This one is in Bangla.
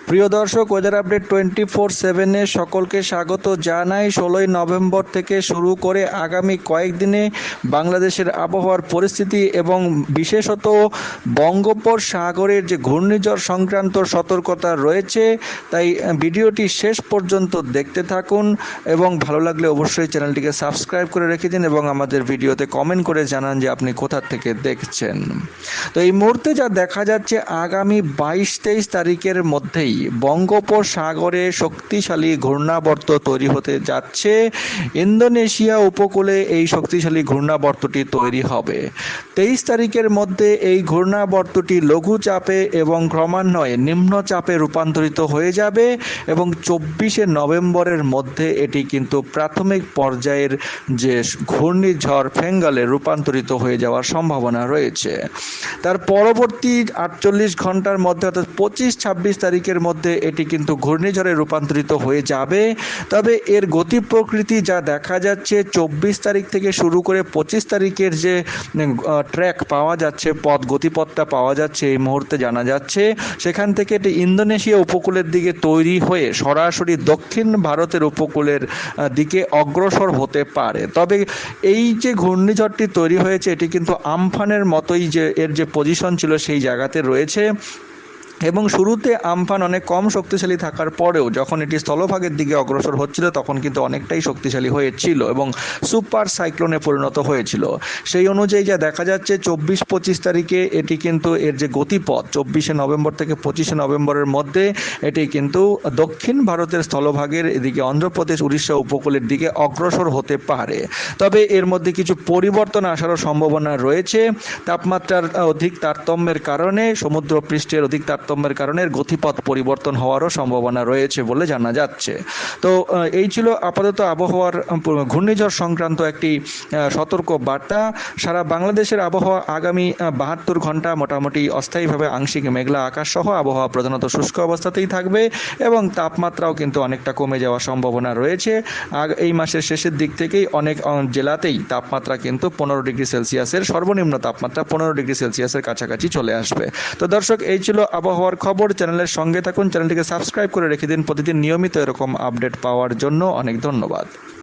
প্রিয় দর্শক, ওয়েদার আপডেট 24/7-এ সকলকে স্বাগত জানাই। 16ই নভেম্বর থেকে শুরু করে আগামী কয়েকদিনে বাংলাদেশের আবহাওয়ার পরিস্থিতি এবং বিশেষত বঙ্গোপসাগরের যে ঘূর্ণিঝড় সংক্রান্ত সতর্কতা রয়েছে, তাই ভিডিওটি শেষ পর্যন্ত দেখতে থাকুন এবং ভালো লাগলে অবশ্যই চ্যানেলটিকে সাবস্ক্রাইব করে রেখে দিন এবং আমাদের ভিডিওতে কমেন্ট করে জানান যে আপনি কোথা থেকে দেখছেন। তো এই মুহূর্তে যা দেখা যাচ্ছে, আগামী 22-23 তারিখের মধ্যেই বঙ্গোপসাগরে শক্তিশালী ঘূর্ণাবর্ত তৈরি হতে যাচ্ছে। ইন্দোনেশিয়া উপকূলে এই শক্তিশালী ঘূর্ণাবর্তটি তৈরি হবে। 23 তারিখের মধ্যে এই ঘূর্ণাবর্তটি লঘুচাপে এবং ক্রমান্বয়ে নিম্নচাপে রূপান্তরিত হয়ে যাবে এবং 24শে নভেম্বরের মধ্যে এটি কিন্তু প্রাথমিক পর্যায়ের যে ঘূর্ণিঝড় ফেঙ্গালে রূপান্তরিত হয়ে যাওয়ার সম্ভাবনা রয়েছে। তার পরবর্তী 48 ঘন্টার মধ্যে অর্থাৎ 25-26 তারিখের মধ্যে এটি কিন্তু ঘূর্ণিঝড়ে রূপান্তরিত হয়ে যাবে। তবে এর গতি প্রকৃতি যা দেখা যাচ্ছে, 24 তারিখ থেকে শুরু করে 25 তারিখের যে ট্র্যাক পাওয়া যাচ্ছে, গতিপথটা পাওয়া যাচ্ছে এই মুহূর্তে জানা যাচ্ছে, সেখান থেকে এটি ইন্দোনেশিয়া উপকূলের দিকে তৈরি হয়ে সরাসরি দক্ষিণ ভারতের উপকূলের দিকে অগ্রসর হতে পারে। তবে এই যে ঘূর্ণিঝড়টি তৈরি হয়েছে, এটি কিন্তু আমফানের মতোই যে এর যে পজিশন ছিল সেই জায়গাতে রয়েছে এবং শুরুতে আমফান অনেক কম শক্তিশালী থাকার পরেও যখন এটি স্থলভাগের দিকে অগ্রসর হচ্ছিল তখন কিন্তু অনেকটাই শক্তিশালী হয়েছিল এবং সুপার সাইক্লোনে পরিণত হয়েছিল। সেই অনুযায়ী যা দেখা যাচ্ছে, 24-25 তারিখে এটি কিন্তু এর যে গতিপথ 24শে নভেম্বর থেকে 25শে নভেম্বরের মধ্যে এটি কিন্তু দক্ষিণ ভারতের স্থলভাগের এদিকে অন্ধ্রপ্রদেশ উড়িষ্যা উপকূলের দিকে অগ্রসর হতে পারে। তবে এর মধ্যে কিছু পরিবর্তন আসারও সম্ভাবনা রয়েছে। তাপমাত্রার অধিক তারতম্যের কারণে, সমুদ্রপৃষ্ঠের অধিক তারতম্যের কারণে গতিপথ পরিবর্তন হওয়ারও সম্ভাবনা রয়েছে বলে জানা যাচ্ছে। তো এই ছিল আপাতত আবহাওয়ার ঘূর্ণিঝড় সংক্রান্ত একটি সতর্ক বার্তা। সারা বাংলাদেশের আবহাওয়া আগামী 72 ঘন্টা মোটামুটি অস্থায়ীভাবে আংশিক মেঘলা আকাশ সহ আবহাওয়া প্রধানত শুষ্ক অবস্থাতেই থাকবে এবং তাপমাত্রাও কিন্তু অনেকটা কমে যাওয়ার সম্ভাবনা রয়েছে। এই মাসের শেষের দিক থেকেই অনেক জেলাতেই তাপমাত্রা কিন্তু 15 ডিগ্রি সেলসিয়াসের সর্বনিম্ন তাপমাত্রা 15 ডিগ্রি সেলসিয়াসের কাছাকাছি চলে আসবে। তো দর্শক, এই ছিল আবহাওয়ার খবর। চ্যানেলের সঙ্গে থাকুন, চ্যানেলটিকে সাবস্ক্রাইব করে রেখে দিন প্রতিদিন নিয়মিত এরকম আপডেট পাওয়ার জন্য। অনেক ধন্যবাদ।